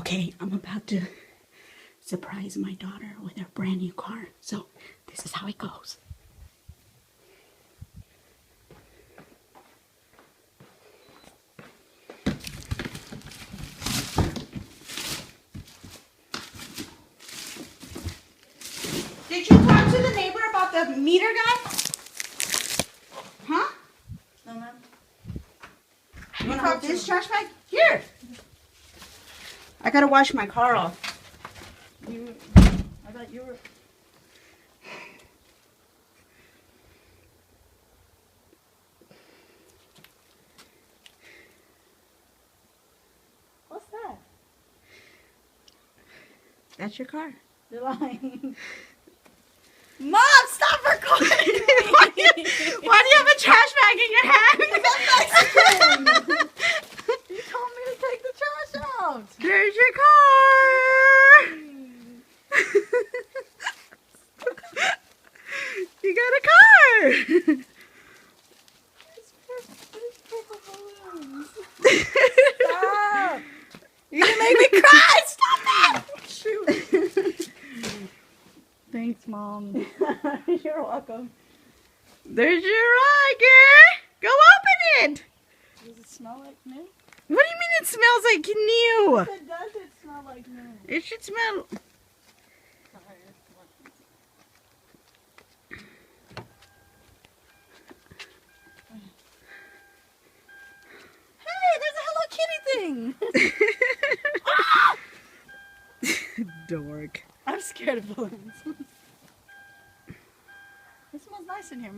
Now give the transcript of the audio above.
Okay, I'm about to surprise my daughter with her brand new car. So this is how it goes. Did you talk to the neighbor about the meter guy? Huh? No, ma'am. You want to hold this trash bag? Here. I gotta wash my car off. I thought you were. What's that? That's your car. You're lying. Mom, stop recording me! why do you have a trash bag in your hand? You told me to take the trash out. There's your car! You got a car! Stop. You're gonna make me cry! Stop it! Shoot. Thanks, Mom. You're welcome. There's your ride, girl! Go open it! Does it smell like new? What do you mean it smells like new? It does. It smell like new. It should smell... Hey, there's a Hello Kitty thing. Dork. I'm scared of balloons. It smells nice in here.